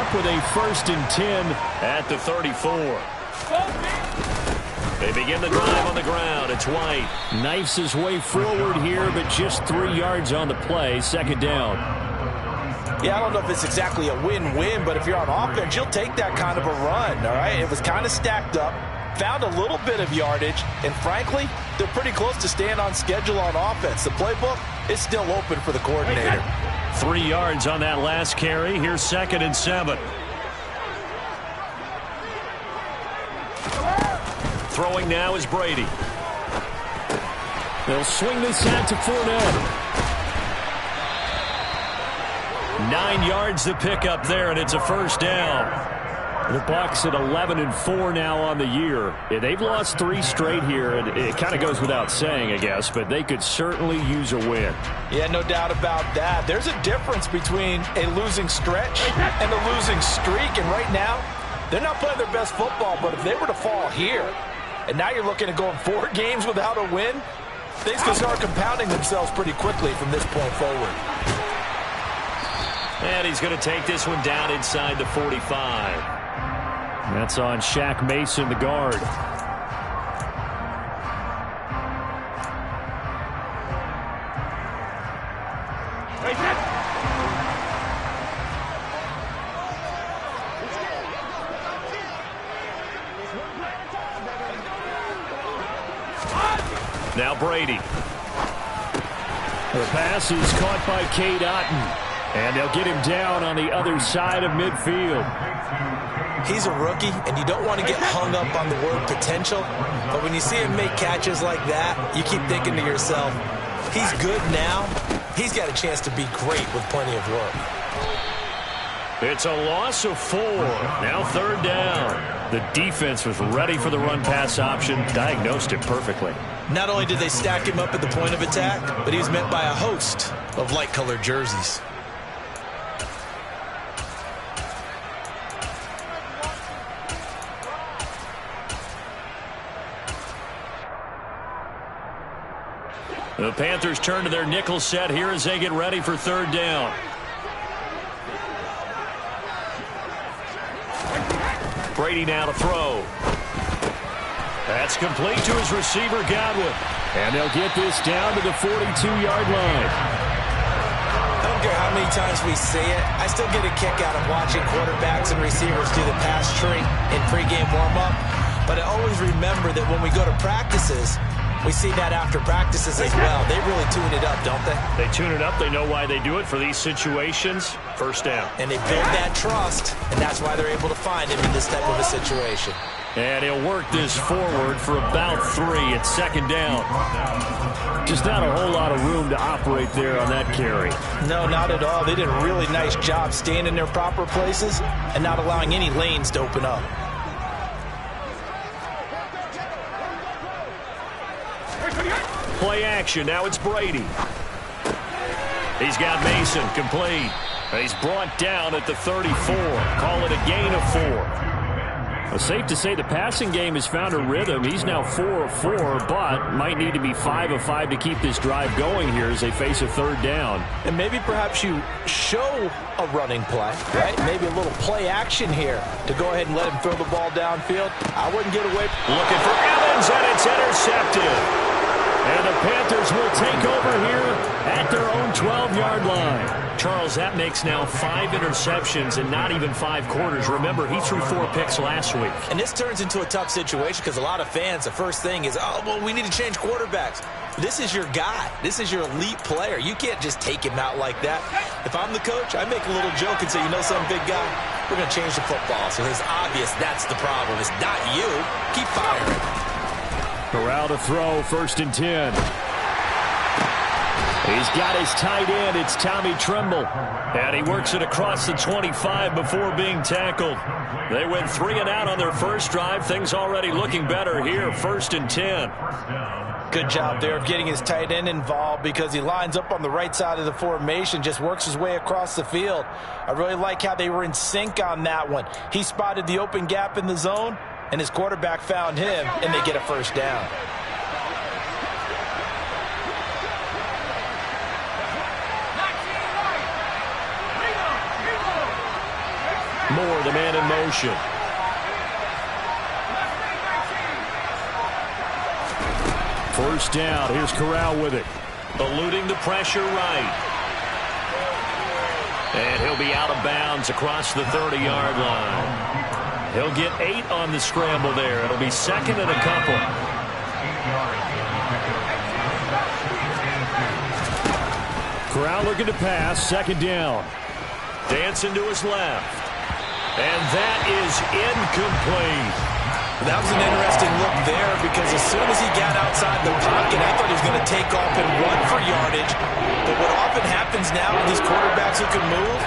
up with a 1st and 10 at the 34. They begin the drive on the ground. It's White. Knifes his way forward here, but just 3 yards on the play. 2nd down. Yeah, I don't know if it's exactly a win-win, but if you're on offense, you'll take that kind of a run, all right? It was kind of stacked up, found a little bit of yardage, and frankly, they're pretty close to staying on schedule on offense. The playbook is still open for the coordinator. 3 yards on that last carry. Here's 2nd and 7. Throwing now is Brady. They'll swing this out to Fournette. 9 yards to pick up there, and it's a 1st down. The Bucs at 11-4 now on the year. Yeah, they've lost 3 straight here, and it kind of goes without saying, I guess, but they could certainly use a win. Yeah, no doubt about that. There's a difference between a losing stretch and a losing streak, and right now, they're not playing their best football, but if they were to fall here, and now you're looking at going 4 games without a win, things can start compounding themselves pretty quickly from this point forward. And he's going to take this one down inside the 45. That's on Shaq Mason, the guard. Now Brady. The pass is caught by Cade Otton. And they'll get him down on the other side of midfield. He's a rookie, and you don't want to get hung up on the word potential. But when you see him make catches like that, you keep thinking to yourself, he's good now. He's got a chance to be great with plenty of work. It's a loss of 4. Now 3rd down. The defense was ready for the run-pass option, diagnosed it perfectly. Not only did they stack him up at the point of attack, but he was met by a host of light-colored jerseys. The Panthers turn to their nickel set here as they get ready for 3rd down. Brady now to throw. That's complete to his receiver, Godwin. And they'll get this down to the 42-yard line. I don't care how many times we say it, I still get a kick out of watching quarterbacks and receivers do the pass tree in pregame warm-up. But I always remember that when we go to practices, we see that after practices as well. They really tune it up, don't they? They tune it up. They know why they do it for these situations. 1st down. And they build that trust, and that's why they're able to find him in this type of a situation. And he'll work this forward for about 3. It's 2nd down. Just not a whole lot of room to operate there on that carry. No, not at all. They did a really nice job staying in their proper places and not allowing any lanes to open up. Play action. Now it's Brady. He's got Mason complete. He's brought down at the 34. Call it a gain of 4. Well, safe to say the passing game has found a rhythm. He's now 4 of 4, but might need to be 5 of 5 to keep this drive going here as they face a 3rd down. And maybe perhaps you show a running play, right? Maybe a little play action here to go ahead and let him throw the ball downfield. I wouldn't get away. Looking for Evans, and it's intercepted. And the Panthers will take over here at their own 12-yard line. Charles, that makes now 5 interceptions and not even 5 quarters. Remember, he threw 4 picks last week. And this turns into a tough situation because a lot of fans, the first thing is, oh, well, we need to change quarterbacks. This is your guy. This is your elite player. You can't just take him out like that. If I'm the coach, I make a little joke and say, you know something, big guy? We're going to change the football. So it's obvious that's the problem. It's not you. Keep firing. Corral to throw, 1st and 10. He's got his tight end. It's Tommy Tremble. And he works it across the 25 before being tackled. They went 3 and out on their first drive. Things already looking better here. 1st and 10. Good job there of getting his tight end involved because he lines up on the right side of the formation, just works his way across the field. I really like how they were in sync on that one. He spotted the open gap in the zone, and his quarterback found him, and they get a 1st down. Moore, the man in motion. First down. Here's Corral with it. Eluding the pressure right. And he'll be out of bounds across the 30-yard line. He'll get 8 on the scramble there. It'll be second and a couple. Corral looking to pass. Second down. Dancing to his left. And that is incomplete. That was an interesting look there because as soon as he got outside the pocket, I thought he was going to take off and run for yardage. But what often happens now with these quarterbacks who can move,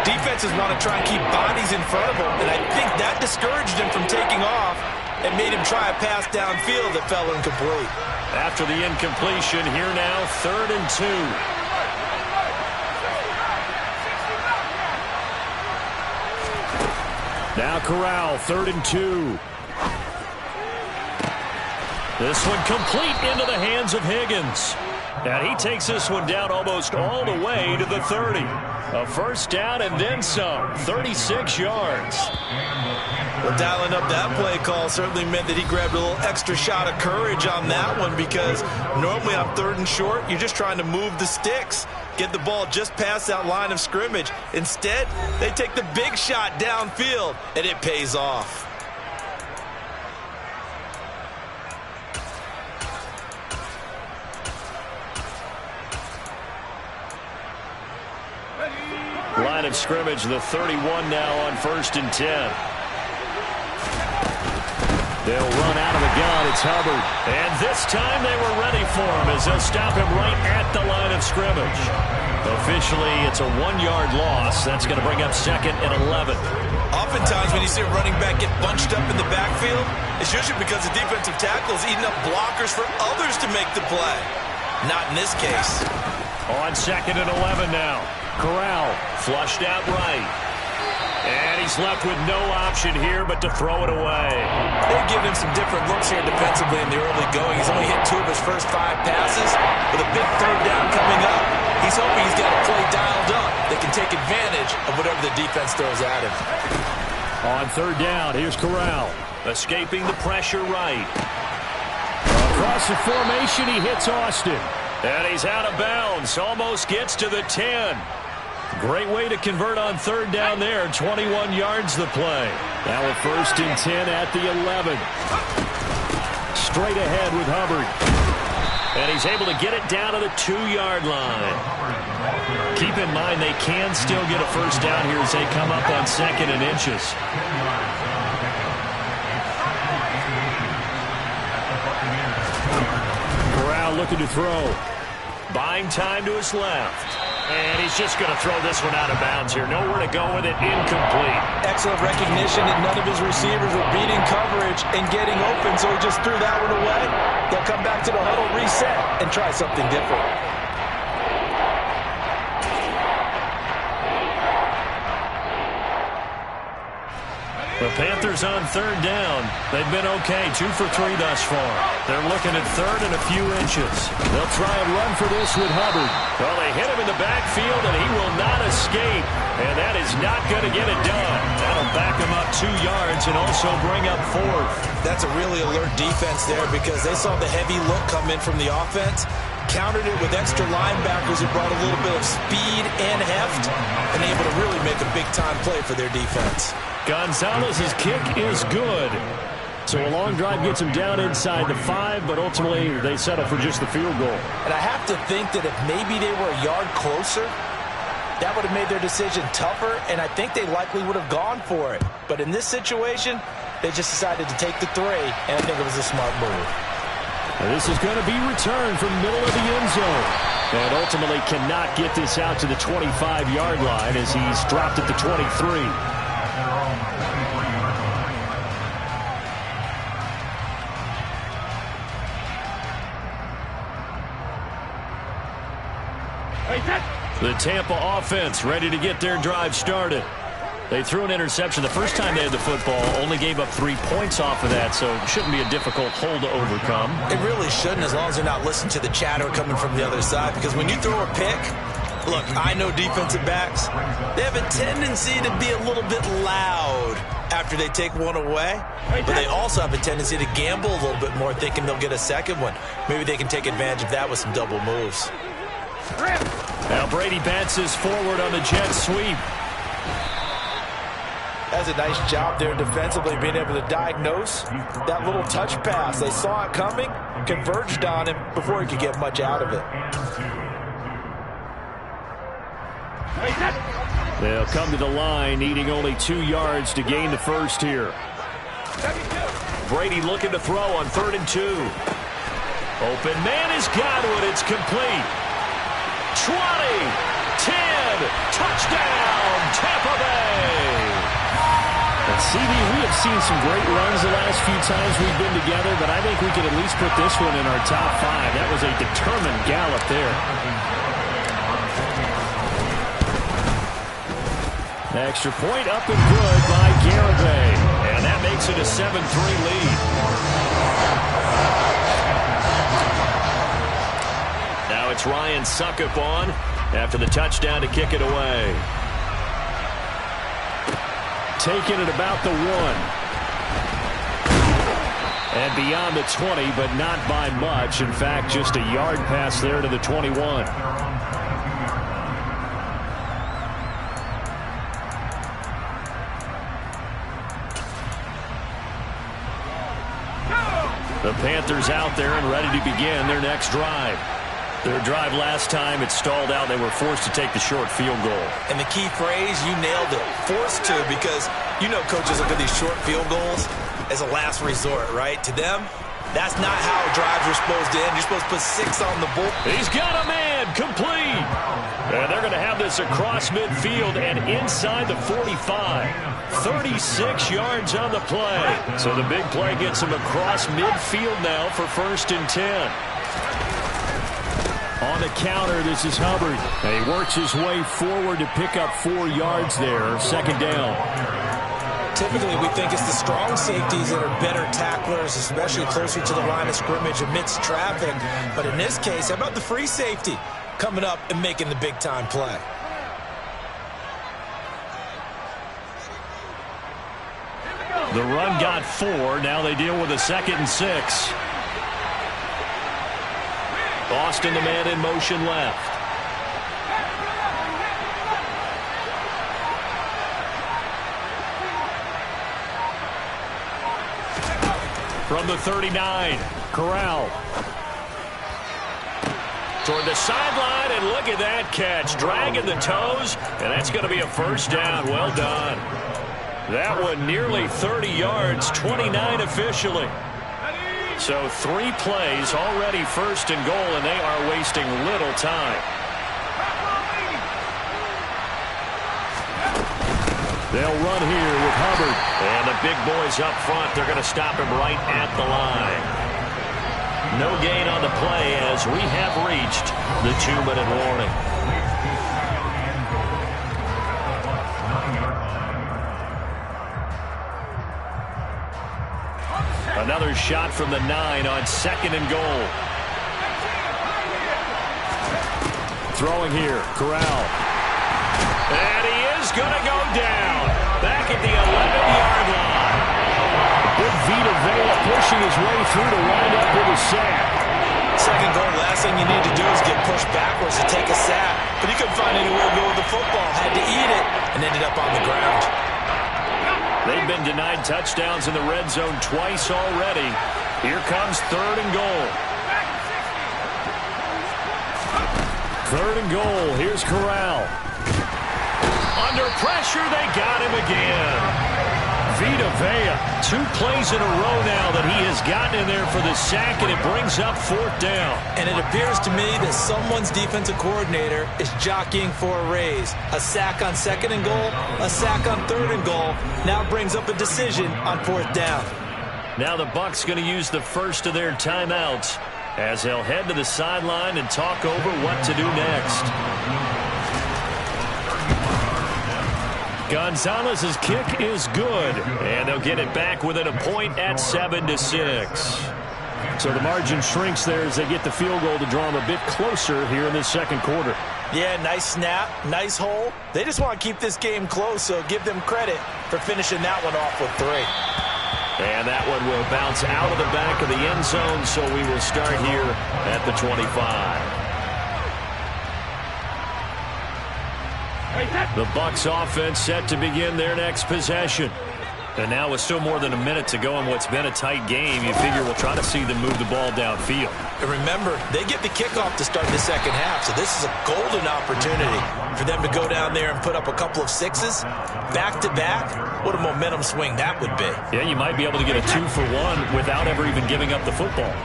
defenses want to try and keep bodies in front of him. And I think that discouraged him from taking off and made him try a pass downfield that fell incomplete. After the incompletion, here now, 3rd and 2. Now Corral, 3rd and 2. This one complete into the hands of Higgins. And he takes this one down almost all the way to the 30. A first down and then some. 36 yards. Well, dialing up that play call certainly meant that he grabbed a little extra shot of courage on that one because normally on 3rd and short, you're just trying to move the sticks. Get the ball just past that line of scrimmage. Instead, they take the big shot downfield, and it pays off. Line of scrimmage, the 31 now on 1st and 10. They'll run out of the gun. It's Hubbard. And this time they were ready for him as they'll stop him right at the line of scrimmage. Officially, it's a 1-yard loss. That's going to bring up 2nd and 11. Oftentimes when you see a running back get bunched up in the backfield, it's usually because the defensive tackle is eating up blockers for others to make the play. Not in this case. On 2nd and 11 now. Corral flushed out right. And he's left with no option here but to throw it away. They're giving him some different looks here defensively in the early going. He's only hit 2 of his first 5 passes. With a big 3rd down coming up, he's hoping he's got a play dialed up that can take advantage of whatever the defense throws at him. On 3rd down, here's Corral. Escaping the pressure right. Across the formation, he hits Austin. And he's out of bounds. Almost gets to the 10. Great way to convert on 3rd down there. 21 yards the play. Now a 1st and 10 at the 11. Straight ahead with Hubbard. And he's able to get it down to the 2-yard line. Keep in mind they can still get a first down here as they come up on 2nd and inches. Corral looking to throw. Buying time to his left. And he's just going to throw this one out of bounds here. Nowhere to go with it. Incomplete. Excellent recognition that none of his receivers were beating coverage and getting open, so he just threw that one away. They'll come back to the huddle, reset, and try something different. The Panthers on 3rd down. They've been okay, 2 for 3 thus far. They're looking at 3rd and a few inches. They'll try and run for this with Hubbard. Well, they hit him in the backfield, and he will not escape. And that is not going to get it done. That'll back him up 2 yards and also bring up 4th. That's a really alert defense there because they saw the heavy look come in from the offense, countered it with extra linebackers who brought a little bit of speed and heft, and able to really make a big-time play for their defense. Gonzalez's kick is good. So a long drive gets him down inside the 5, but ultimately they settle for just the field goal. And I have to think that if maybe they were a yard closer, that would have made their decision tougher, and I think they likely would have gone for it. But in this situation, they just decided to take the 3, and I think it was a smart move. And this is going to be returned from the middle of the end zone. And ultimately cannot get this out to the 25-yard line as he's dropped at the 23. The Tampa offense ready to get their drive started. They threw an interception the first time they had the football, only gave up 3 points off of that, so it shouldn't be a difficult hole to overcome. It really shouldn't, as long as they're not listening to the chatter coming from the other side, because when you throw a pick, Look, I know defensive backs, they have a tendency to be a little bit loud after they take one away, but they also have a tendency to gamble a little bit more, thinking they'll get a second one. Maybe they can take advantage of that with some double moves. Now Brady bounces forward on the jet sweep. That's a nice job there defensively, being able to diagnose that little touch pass. They saw it coming, converged on him before he could get much out of it. They'll come to the line, needing only 2 yards to gain the first here. Brady looking to throw on 3rd and 2. Open man is Godwin. It's complete. 20, 10, touchdown, Tampa Bay. CB, we have seen some great runs the last few times we've been together, but I think we could at least put this one in our top 5. That was a determined gallop there. Extra point up and good by Garibay. And that makes it a 7-3 lead. Now it's Ryan Suckup on after the touchdown to kick it away. Taking it about the 1. And beyond the 20, but not by much. In fact, just a yard pass there to the 21. The Panthers out there and ready to begin their next drive. Their drive last time, it stalled out. They were forced to take the short field goal. And the key phrase, you nailed it. Forced to, because you know coaches look at these short field goals as a last resort, right? To them, that's not how drives are supposed to end. You're supposed to put 6 on the board. He's got a man, complete. And they're going to have this across midfield and inside the 45. 36 yards on the play. So the big play gets him across midfield now for 1st and 10. On the counter, this is Hubbard. And he works his way forward to pick up 4 yards there. 2nd down. Typically, we think it's the strong safeties that are better tacklers, especially closer to the line of scrimmage amidst traffic. But in this case, how about the free safety coming up and making the big-time play? The run got 4. Now they deal with a 2nd and 6. Austin, the man in motion left. From the 39, Corral. Toward the sideline, and look at that catch. Dragging the toes, and that's going to be a 1st down. Well done. That one nearly 30 yards, 29 officially. So 3 plays, already 1st and goal, and they are wasting little time. They'll run here with Hubbard. And the big boys up front, they're going to stop him right at the line. No gain on the play as we have reached the 2-minute warning. Another shot from the 9 on 2nd and goal. Throwing here, Corral. And he is going to go down. Back at the 11-yard line. Big Vita Vea pushing his way through to wind up with a sack. 2nd goal, last thing you need to do is get pushed backwards to take a sack. But he couldn't find anywhere to go with the football. Had to eat it and ended up on the ground. They've been denied touchdowns in the red zone twice already. Here comes 3rd and goal. 3rd and goal. Here's Corral. Under pressure, they got him again. Vita Vea, 2 plays in a row now that he has gotten in there for the sack, and it brings up 4th down. And it appears to me that someone's defensive coordinator is jockeying for a raise. A sack on 2nd and goal, a sack on 3rd and goal. Now brings up a decision on 4th down. Now the Bucs going to use the first of their timeouts as they'll head to the sideline and talk over what to do next. Gonzalez's kick is good, and they'll get it back within a point at 7-6. So the margin shrinks there as they get the field goal to draw them a bit closer here in the 2nd quarter. Yeah, nice snap, nice hole. They just want to keep this game close, so give them credit for finishing that one off with 3. And that one will bounce out of the back of the end zone, so we will start here at the 25. The Bucs offense set to begin their next possession. And now with still more than a minute to go in what's been a tight game, you figure we'll try to see them move the ball downfield. And remember, they get the kickoff to start the second half, so this is a golden opportunity for them to go down there and put up a couple of 6s back-to-back. What a momentum swing that would be. Yeah, you might be able to get a 2-for-1 without ever even giving up the football.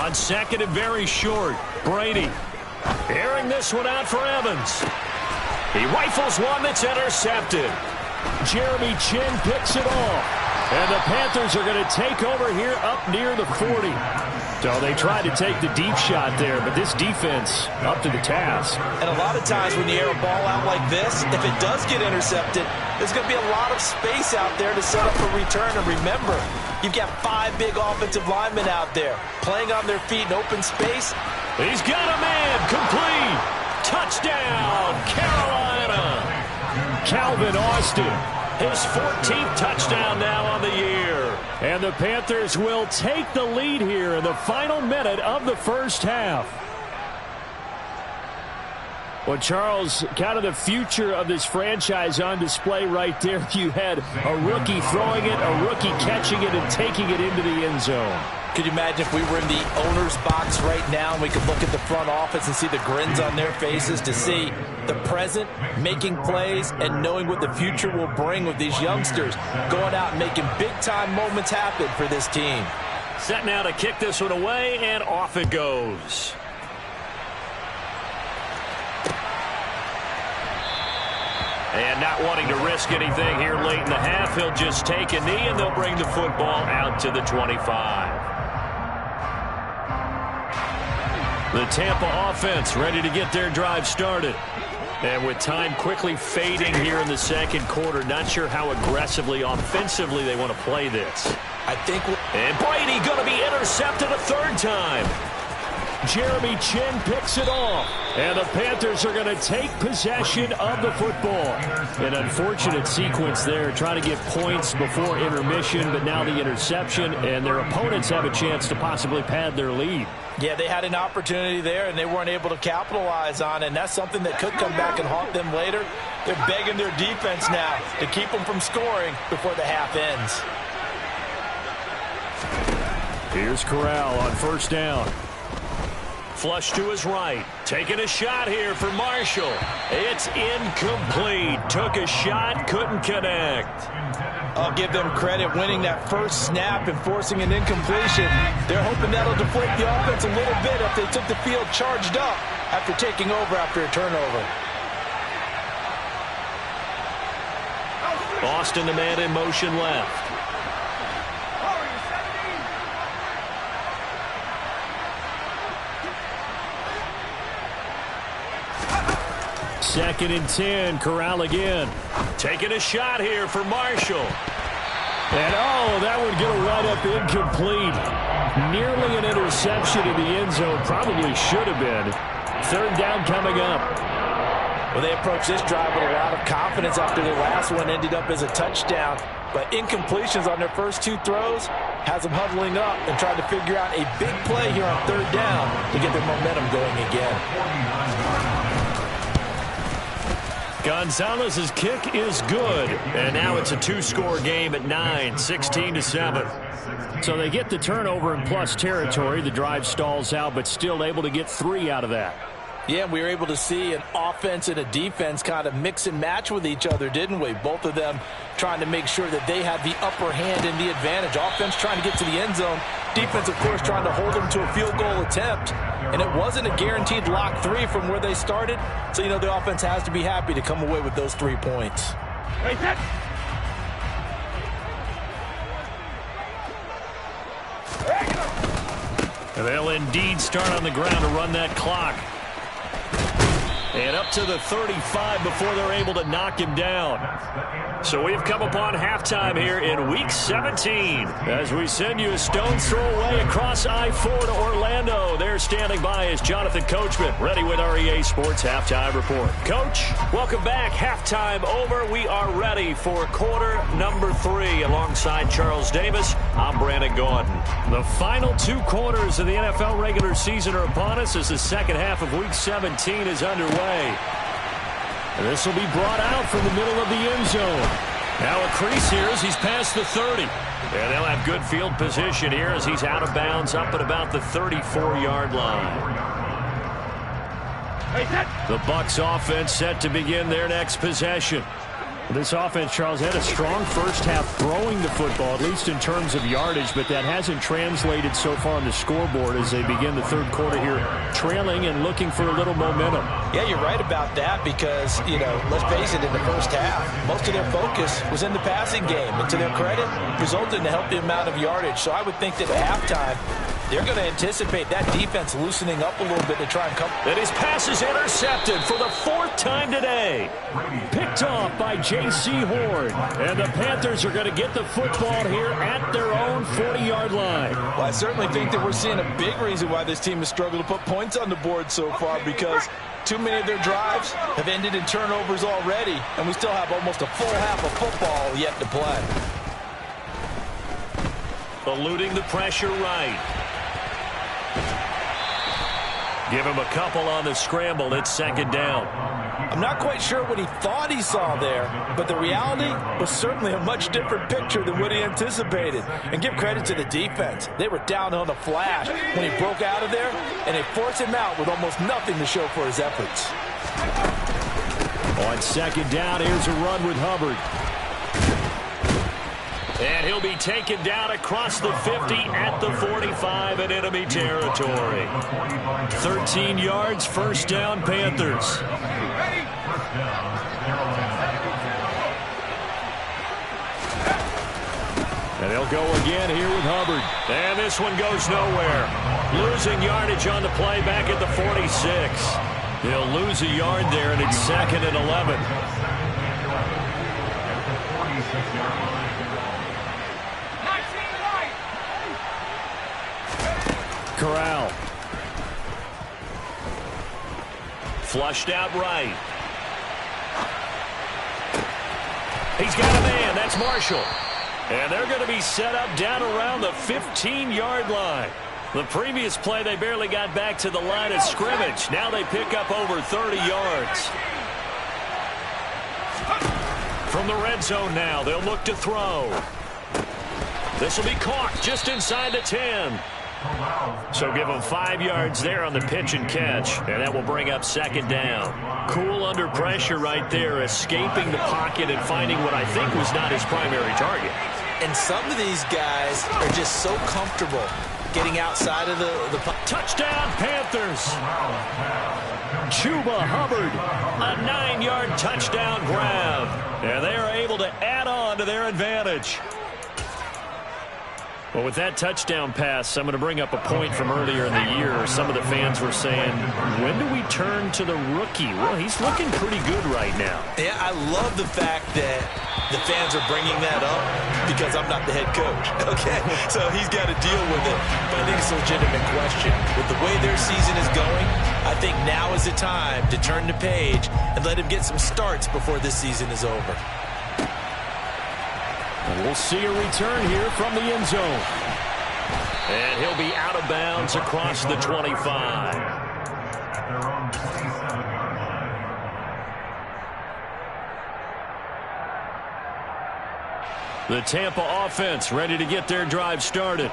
On second and very short, Brady airing this one out for Evans. He rifles one that's intercepted. Jeremy Chin picks it off. And the Panthers are going to take over here up near the 40. So they tried to take the deep shot there, but this defense up to the task. And a lot of times when you air a ball out like this, if it does get intercepted, there's going to be a lot of space out there to set up a return. And remember, you've got 5 big offensive linemen out there playing on their feet in open space. He's got a man complete. Touchdown, Carolina. Calvin Austin, his 14th touchdown now on the year. And the Panthers will take the lead here in the final minute of the first half. Well, Charles, kind of the future of this franchise on display right there. You had a rookie throwing it, a rookie catching it, and taking it into the end zone. Could you imagine if we were in the owner's box right now and we could look at the front office and see the grins on their faces, to see the present making plays and knowing what the future will bring with these youngsters going out and making big-time moments happen for this team. Set now to kick this one away, and off it goes. And not wanting to risk anything here late in the half, he'll just take a knee, and they'll bring the football out to the 25. The Tampa offense ready to get their drive started. And with time quickly fading here in the second quarter, not sure how aggressively, offensively they want to play this. And Brady going to be intercepted a 3rd time. Jeremy Chin picks it off. And the Panthers are going to take possession of the football. An unfortunate sequence there, trying to get points before intermission, but now the interception, and their opponents have a chance to possibly pad their lead. Yeah, they had an opportunity there, and they weren't able to capitalize on it, and that's something that could come back and haunt them later. They're begging their defense now to keep them from scoring before the half ends. Here's Corral on 1st down. Flush to his right. Taking a shot here for Marshall. It's incomplete. Took a shot, couldn't connect. I'll give them credit winning that first snap and forcing an incompletion. They're hoping that'll deflate the offense a little bit if they took the field charged up after taking over after a turnover. Austin, the man in motion left. Second and 10, Corral again. Taking a shot here for Marshall. And that would get a right-up incomplete. Nearly an interception in the end zone. Probably should have been. 3rd down coming up. Well, they approached this drive with a lot of confidence after their last one ended up as a touchdown. But incompletions on their first 2 throws has them huddling up and trying to figure out a big play here on 3rd down to get their momentum going again. Gonzalez's kick is good. And now it's a 2-score game at 9, 16-7. So they get the turnover in plus territory. The drive stalls out, but still able to get 3 out of that. Yeah, we were able to see an offense and a defense kind of mix and match with each other, didn't we? Both of them trying to make sure that they had the upper hand and the advantage. Offense trying to get to the end zone. Defense, of course, trying to hold them to a field goal attempt. And it wasn't a guaranteed lock 3 from where they started. So, you know, the offense has to be happy to come away with those 3 points. They'll indeed start on the ground to run that clock. And up to the 35 before they're able to knock him down. So we've come upon halftime here in Week 17. As we send you a stone's throw away across I-4 to Orlando. There standing by is Jonathan Coachman, ready with our EA Sports Halftime Report. Coach, welcome back. Halftime over. We are ready for quarter number 3. Alongside Charles Davis, I'm Brandon Gordon. The final 2 quarters of the NFL regular season are upon us as the second half of Week 17 is underway. And this will be brought out from the middle of the end zone. Now a crease here as he's past the 30. And they'll have good field position here as he's out of bounds up at about the 34-yard line. The Bucs offense set to begin their next possession. This offense, Charles, had a strong first half throwing the football, at least in terms of yardage, but that hasn't translated so far on the scoreboard as they begin the third quarter here, trailing and looking for a little momentum. Yeah, you're right about that because, let's face it, in the first half, most of their focus was in the passing game. And to their credit, resulted in a healthy amount of yardage. So I would think that at halftime, they're going to anticipate that defense loosening up a little bit to try and come. And his pass is intercepted for the 4th time today. Picked off by J.C. Horn. And the Panthers are going to get the football here at their own 40-yard line. Well, I certainly think that we're seeing a big reason why this team has struggled to put points on the board so far because too many of their drives have ended in turnovers already, and we still have almost a full half of football yet to play. Eluding the pressure right. Give him a couple on the scramble. It's second down. I'm not quite sure what he thought he saw there, but the reality was certainly a much different picture than what he anticipated. And give credit to the defense. They were down on the flash when he broke out of there, and they forced him out with almost nothing to show for his efforts. On second down, here's a run with Hubbard. And he'll be taken down across the 50 at the 45 in enemy territory. 13 yards, first down, Panthers. And they'll go again here with Hubbard. And this one goes nowhere. Losing yardage on the play back at the 46. They'll lose a yard there, and it's 2nd and 11. Corral. Flushed out right. He's got a man. That's Marshall. And they're going to be set up down around the 15-yard line. The previous play, they barely got back to the line of scrimmage. Now they pick up over 30 yards. From the red zone now, they'll look to throw. This will be caught just inside the 10. So give them 5 yards there on the pitch and catch, and that will bring up second down. Cool under pressure right there, escaping the pocket and finding what I think was not his primary target. And some of these guys are just so comfortable getting outside of the touchdown, Panthers. Chuba Hubbard, a 9-yard touchdown grab. And they are able to add on to their advantage. Well, with that touchdown pass, I'm going to bring up a point from earlier in the year. Some of the fans were saying, when do we turn to the rookie? Well, he's looking pretty good right now. Yeah, I love the fact that the fans are bringing that up because I'm not the head coach, okay? So he's got to deal with it. But I think it's a legitimate question. With the way their season is going, I think now is the time to turn the page and let him get some starts before this season is over. And we'll see a return here from the end zone. And he'll be out of bounds across the 25. The Tampa offense ready to get their drive started.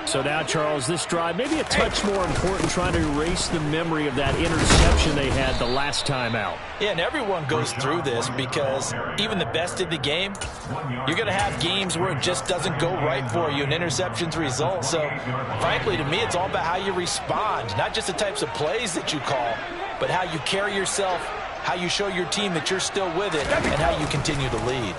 So now, Charles, this drive maybe a touch more important, trying to erase the memory of that interception they had the last time out. Yeah, and everyone goes through this because even the best in the game, you're going to have games where it just doesn't go right for you and interceptions result. So, frankly, to me, it's all about how you respond, not just the types of plays that you call, but how you carry yourself, how you show your team that you're still with it, and how you continue to lead.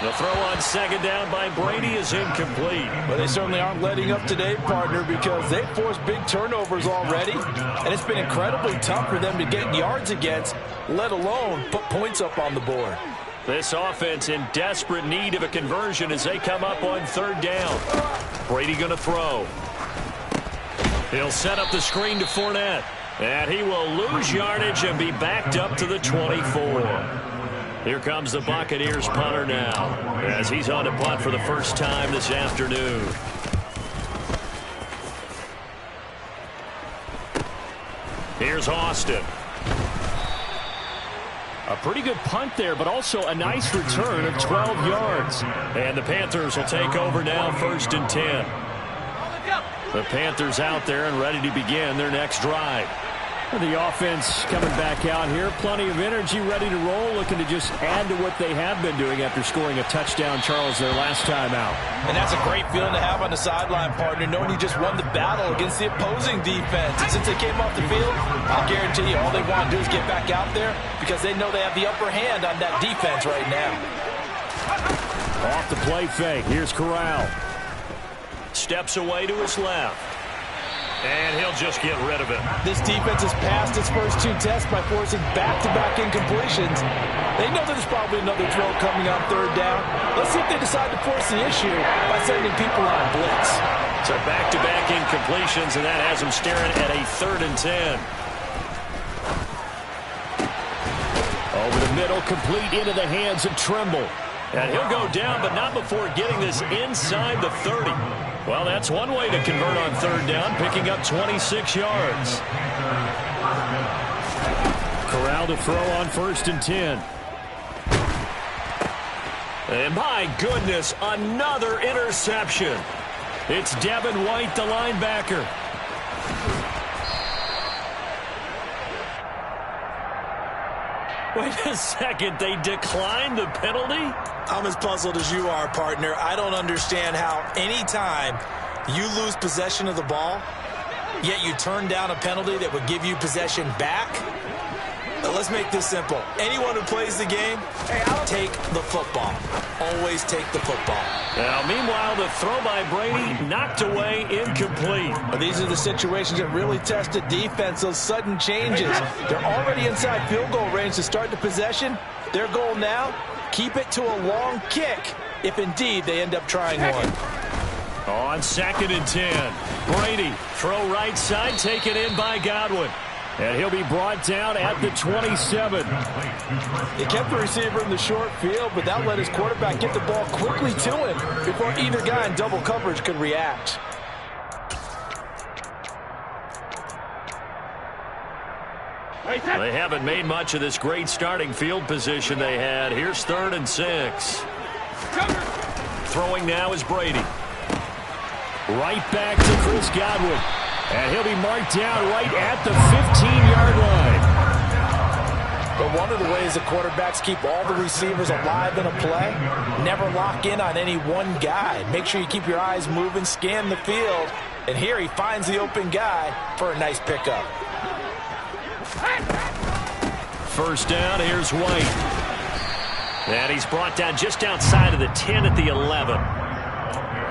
The throw on second down by Brady is incomplete. Well, they certainly aren't letting up today, partner, because they've forced big turnovers already, and it's been incredibly tough for them to get yards against, let alone put points up on the board. This offense in desperate need of a conversion as they come up on third down. Brady going to throw. He'll set up the screen to Fournette, and he will lose yardage and be backed up to the 24. Here comes the Buccaneers punter now as he's on to punt for the first time this afternoon. Here's Austin. A pretty good punt there, but also a nice return of 12 yards. And the Panthers will take over now, 1st and 10. The Panthers out there and ready to begin their next drive. The offense coming back out here. Plenty of energy, ready to roll, looking to just add to what they have been doing after scoring a touchdown, Charles, their last time out. And that's a great feeling to have on the sideline, partner, knowing you just won the battle against the opposing defense. And since they came off the field, I'll guarantee you all they want to do is get back out there because they know they have the upper hand on that defense right now. Off the play fake. Here's Corral. Steps away to his left. And he'll just get rid of it. This defense has passed its first 2 tests by forcing back-to-back incompletions. They know there's probably another throw coming on third down. Let's see if they decide to force the issue by sending people on blitz. So back-to-back incompletions, and that has them staring at a 3rd and 10. Over the middle, complete into the hands of Trimble. And he'll go down, but not before getting this inside the 30. Well, that's one way to convert on third down, picking up 26 yards. Corral to throw on 1st and 10. And my goodness, another interception. It's Devin White, the linebacker. Wait a second, they declined the penalty? I'm as puzzled as you are, partner. I don't understand how any time you lose possession of the ball, yet you turn down a penalty that would give you possession back. Let's make this simple. Anyone who plays the game, take the football. Always take the football. Now, meanwhile, the throw by Brady knocked away, incomplete. These are the situations that really test the defense, those sudden changes. They're already inside field goal range to start the possession. Their goal now, keep it to a long kick, if indeed they end up trying one. On 2nd and 10, Brady, throw right side, taken in by Godwin. And he'll be brought down at the 27. He kept the receiver in the short field, but that let his quarterback get the ball quickly to him before either guy in double coverage could react. They haven't made much of this great starting field position they had. Here's 3rd and 6. Throwing now is Brady. Right back to Chris Godwin. And he'll be marked down right at the 15-yard line. But one of the ways that quarterbacks keep all the receivers alive in a play, never lock in on any one guy. Make sure you keep your eyes moving, scan the field. And here he finds the open guy for a nice pickup. 1st down, here's White. And he's brought down just outside of the 10 at the 11.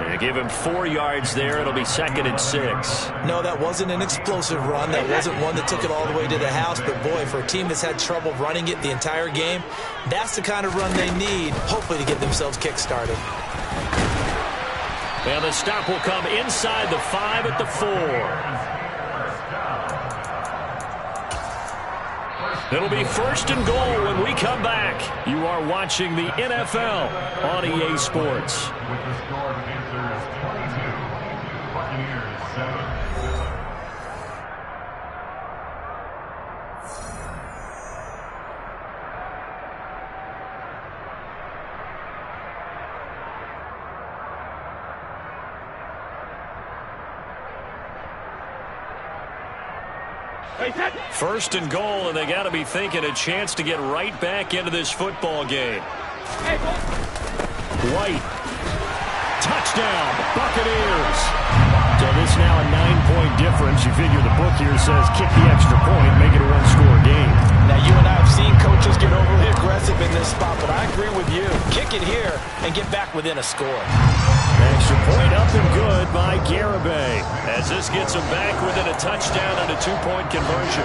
They give him 4 yards there. It'll be 2nd and 6. No, that wasn't an explosive run. That wasn't one that took it all the way to the house. But, boy, for a team that's had trouble running it the entire game, that's the kind of run they need, hopefully, to get themselves kick-started. And the stop will come inside the 5 at the 4. It'll be 1st and goal when we come back. You are watching the NFL on EA Sports. First and goal, and they got to be thinking a chance to get right back into this football game. White. Touchdown, Buccaneers. So this now a 9-point difference. You figure the book here says kick the extra point, make it a one-score game. Now, you and I have seen coaches get overly aggressive in this spot, but I agree with you. Kick break it here and get back within a score. Extra point up and good by Garibay. As this gets him back within a touchdown and a 2-point conversion.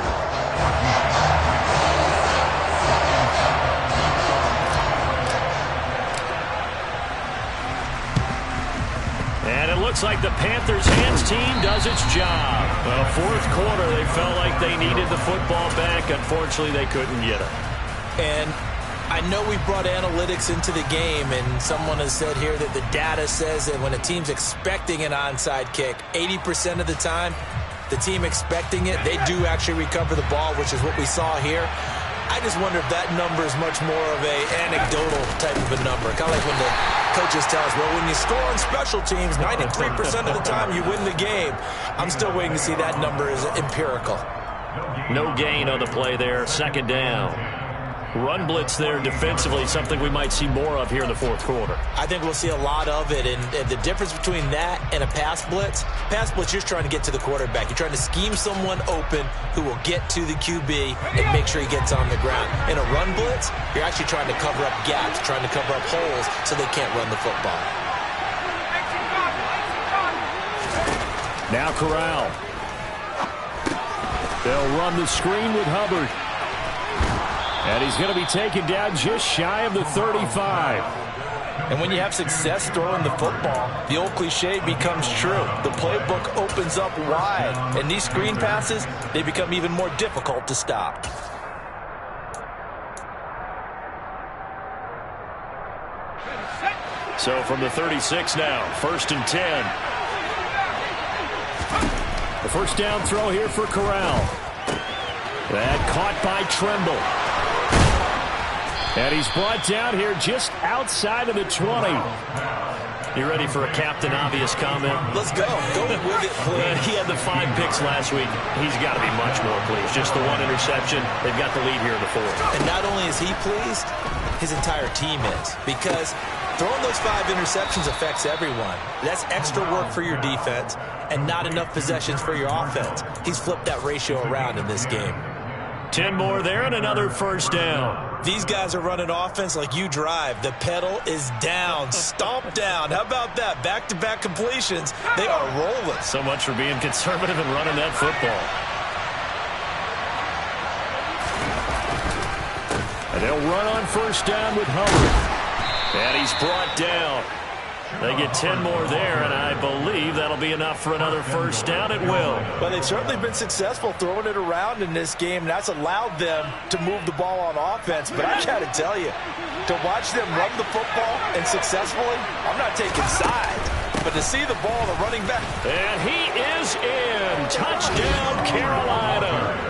And it looks like the Panthers hands team does its job. Well, fourth quarter, they felt like they needed the football back. Unfortunately, they couldn't get it. And I know we brought analytics into the game, and someone has said here that the data says that when a team's expecting an onside kick, 80% of the time, the team expecting it, they do actually recover the ball, which is what we saw here. I just wonder if that number is much more of a anecdotal type of a number. Kind of like when the coaches tell us, well, when you score on special teams, 93% of the time you win the game. I'm still waiting to see that number is empirical. No gain on the play there. Second down. Run blitz there defensively, something we might see more of here in the fourth quarter. I think we'll see a lot of it, and the difference between that and a pass blitz, you're just trying to get to the quarterback. You're trying to scheme someone open who will get to the QB and make sure he gets on the ground. In a run blitz, you're actually trying to cover up gaps, trying to cover up holes so they can't run the football. Now Corral. They'll run the screen with Hubbard. And he's going to be taken down just shy of the 35. And when you have success throwing the football, the old cliche becomes true. The playbook opens up wide. And these screen passes, they become even more difficult to stop. So from the 36 now, 1st and 10. The first down throw here for Corral. That caught by Tremble. And he's brought down here just outside of the 20. You ready for a Captain Obvious comment? Let's go. Go with it, please. He had the 5 picks last week. He's got to be much more pleased. Just the 1 interception. They've got the lead here in the 4th. And not only is he pleased, his entire team is. Because throwing those 5 interceptions affects everyone. That's extra work for your defense and not enough possessions for your offense. He's flipped that ratio around in this game. 10 more there and another first down. These guys are running offense like you drive. The pedal is down, stomped down. How about that? Back-to-back completions. They are rolling. So much for being conservative and running that football. And they'll run on first down with Hubbard. And he's brought down. They get 10 more there, and I believe that'll be enough for another first down. It will. Well, they've certainly been successful throwing it around in this game, and that's allowed them to move the ball on offense. But I got to tell you, to watch them run the football and successfully, I'm not taking sides. But to see the ball, the running back. And he is in. Touchdown, Carolina.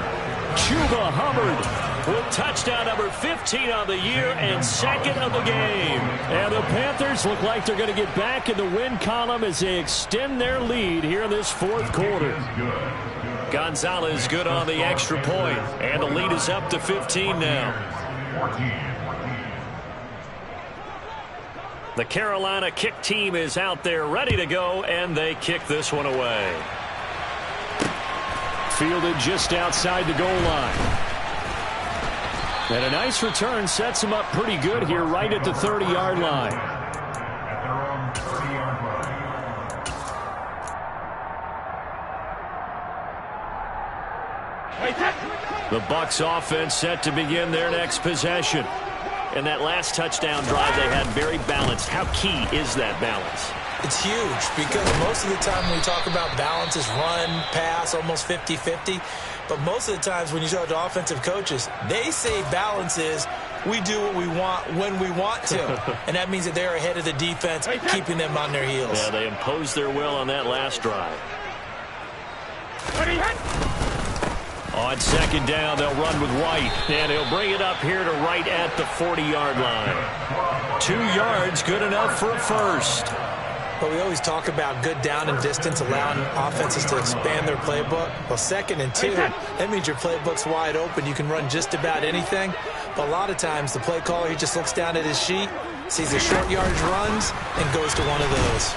Chuba Hubbard with touchdown number 15 on the year and 2nd of the game. And the Panthers look like they're going to get back in the win column as they extend their lead here in this 4th quarter. Gonzalez good on the extra point, and the lead is up to 15 now. The Carolina kick team is out there ready to go, and they kick this one away. Fielded just outside the goal line. And a nice return sets him up pretty good here right at the 30-yard line. The Bucs offense set to begin their next possession. And that last touchdown drive they had very balanced. How key is that balance? It's huge because most of the time when we talk about balance is run, pass, almost 50-50. But most of the times when you talk to offensive coaches, they say balance is we do what we want when we want to. And that means that they're ahead of the defense, keeping them on their heels. Yeah, they imposed their will on that last drive. On second down, they'll run with White. And he'll bring it up here to right at the 40-yard line. 2 yards, good enough for a first. But we always talk about good down and distance, allowing offenses to expand their playbook. Well, 2nd and 2, that means your playbook's wide open. You can run just about anything. But a lot of times, the play caller, he just looks down at his sheet, sees the short yardage runs, and goes to one of those.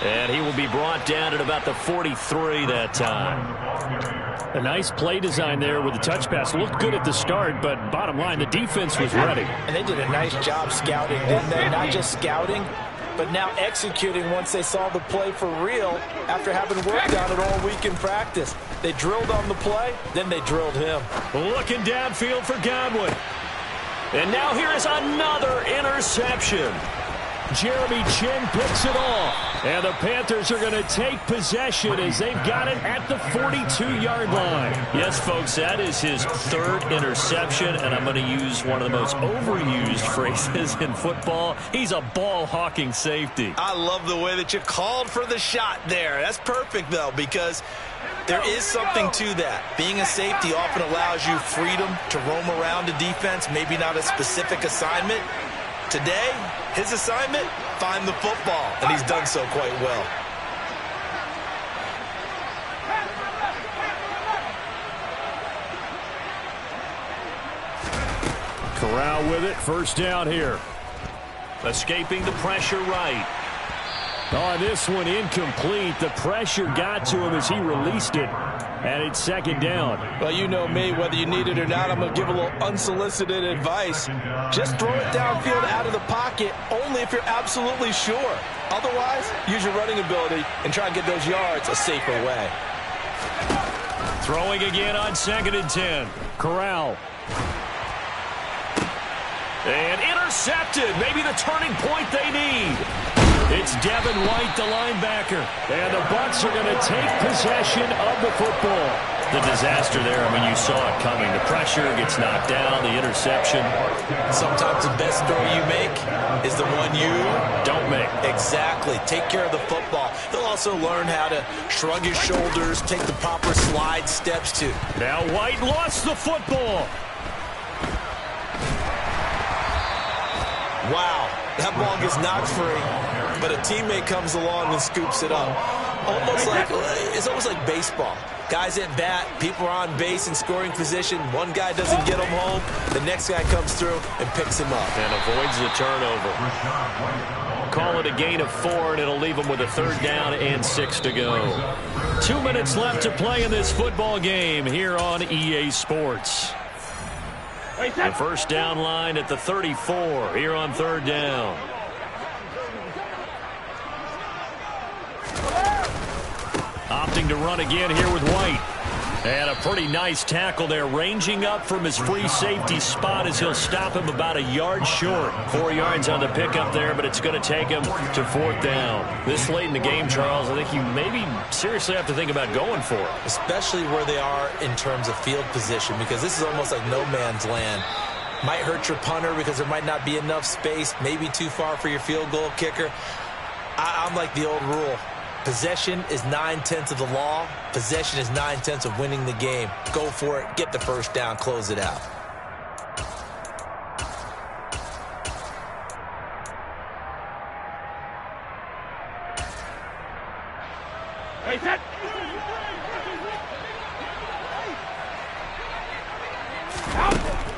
And he will be brought down at about the 43 that time. A nice play design there with the touch pass. Looked good at the start, but bottom line, the defense was ready. And they did a nice job scouting, didn't they? Not just scouting, but now executing once they saw the play for real after having worked on it all week in practice. They drilled on the play, then they drilled him. Looking downfield for Godwin. And now here is another interception. Jeremy Chin picks it off. And the Panthers are going to take possession as they've got it at the 42-yard line. Yes, folks, that is his third interception, and I'm going to use one of the most overused phrases in football. He's a ball-hawking safety. I love the way that you called for the shot there. That's perfect, though, because there is something to that. Being a safety often allows you freedom to roam around a defense, maybe not a specific assignment. Today, his assignment, find the football, and he's done so quite well. Corral with it, first down here. Escaping the pressure right. Oh, this one incomplete. The pressure got to him as he released it. And it's second down. Well, you know me, whether you need it or not, I'm going to give a little unsolicited advice. Just throw it downfield out of the pocket, only if you're absolutely sure. Otherwise, use your running ability and try and get those yards a safer way. Throwing again on 2nd and 10. Corral. And intercepted. Maybe the turning point they need. It's Devin White, the linebacker. And the Bucs are going to take possession of the football. The disaster there, I mean, you saw it coming. The pressure gets knocked down, the interception. Sometimes the best throw you make is the one you don't make. Exactly. Take care of the football. He'll also learn how to shrug his shoulders, take the proper slide steps too. Now White lost the football. Wow, that ball gets knocked free, but a teammate comes along and scoops it up. It's almost like baseball. Guys at bat, people are on base in scoring position. One guy doesn't get him home, the next guy comes through and picks him up. And avoids the turnover. Call it a gain of 4, and it'll leave them with a 3rd down and 6 to go. 2 minutes left to play in this football game here on EA Sports. The first down line at the 34 here on 3rd down. Opting to run again here with White. And a pretty nice tackle there, ranging up from his free safety spot as he'll stop him about a yard short. 4 yards on the pickup there, but it's going to take him to 4th down. This late in the game, Charles, I think you maybe seriously have to think about going for it. Especially where they are in terms of field position, because this is almost like no man's land. Might hurt your punter because there might not be enough space, maybe too far for your field goal kicker. I'm like the old rule. Possession is 9/10 of the law. Possession is 9/10 of winning the game. Go for it. Get the first down. Close it out.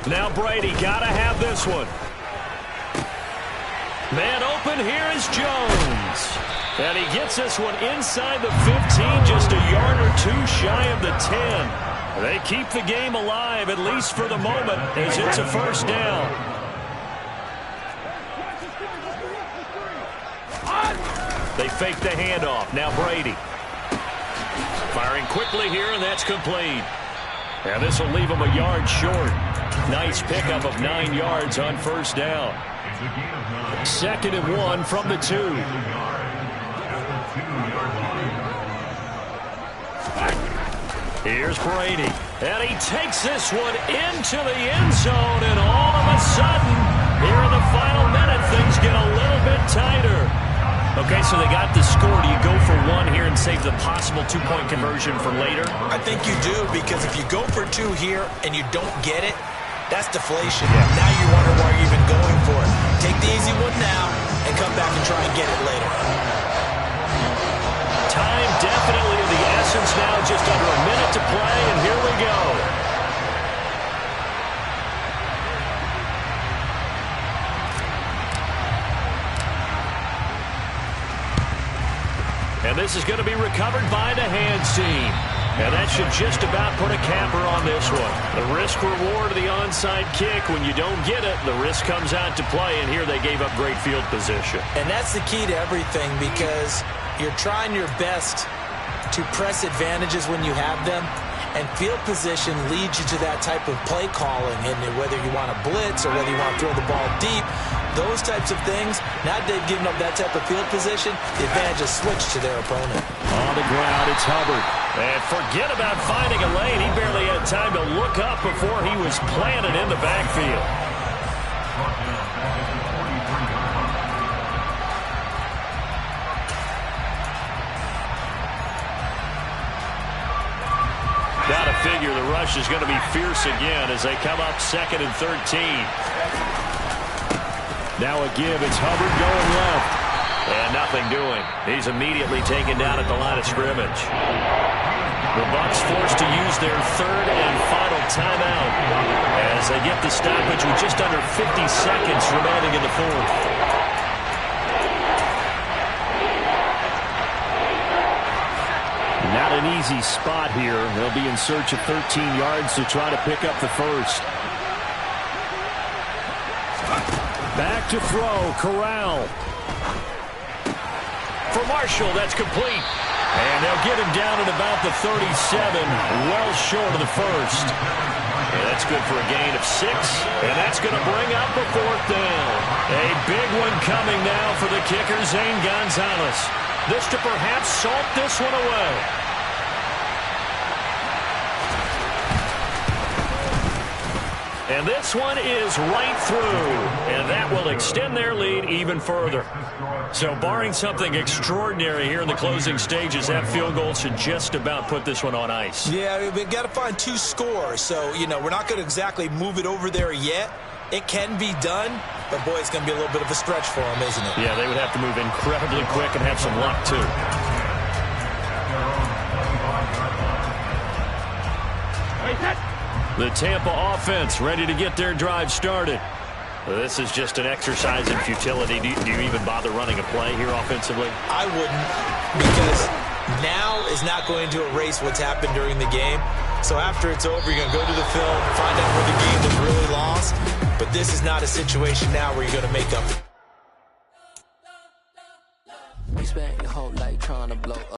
Now Brady got to have this one. Man open, here is Jones. And he gets this one inside the 15, just a yard or 2 shy of the 10. They keep the game alive, at least for the moment, as it's a first down. They fake the handoff. Now Brady. Firing quickly here, and that's complete. And this will leave him a yard short. Nice pickup of 9 yards on first down. 2nd and 1 from the 2. Here's Brady. And he takes this one into the end zone. And all of a sudden, here in the final minute, things get a little bit tighter. Okay, so they got the score. Do you go for 1 here and save the possible 2-point conversion for later? I think you do, because if you go for 2 here and you don't get it, that's deflation. Now you wonder why you're even going for it. Take the easy one now and come back and try and get it later. Time definitely of the essence now, just under a minute to play, and here we go. And this is going to be recovered by the hands team. And that should just about put a capper on this one. The risk-reward of the onside kick. When you don't get it, the risk comes out to play, and here they gave up great field position. And that's the key to everything, because you're trying your best to press advantages when you have them, and field position leads you to that type of play calling, and whether you want to blitz or whether you want to throw the ball deep, those types of things. Now they've given up that type of field position, the advantage is switched to their opponent. On the ground, it's Hubbard. And forget about finding a lane. He barely had time to look up before he was planted in the backfield. Got to figure the rush is going to be fierce again as they come up 2nd and 13. Now a give. It's Hubbard going left. And nothing doing. He's immediately taken down at the line of scrimmage. The Bucs forced to use their 3rd and final timeout as they get the stoppage with just under 50 seconds remaining in the 4th. Not an easy spot here. They'll be in search of 13 yards to try to pick up the first. Back to throw, Corral. For Marshall, that's complete. And they'll get him down at about the 37, well short of the first. And that's good for a gain of 6. And that's going to bring up a 4th down. A big one coming now for the kicker, Zane Gonzalez. This to perhaps salt this one away. And this one is right through. And that will extend their lead even further. So barring something extraordinary here in the closing stages, that field goal should just about put this one on ice. Yeah, we've got to find 2 scores. So, we're not going to exactly move it over there yet. It can be done, but, boy, it's going to be a little bit of a stretch for them, isn't it? Yeah, they would have to move incredibly quick and have some luck, too. The Tampa offense ready to get their drive started. This is just an exercise in futility. Do you even bother running a play here offensively? I wouldn't, because now is not going to erase what's happened during the game. So after it's over, you're going to go to the film, find out where the game was really lost. But this is not a situation now where you're going to make up. You spent your whole life trying to blow up.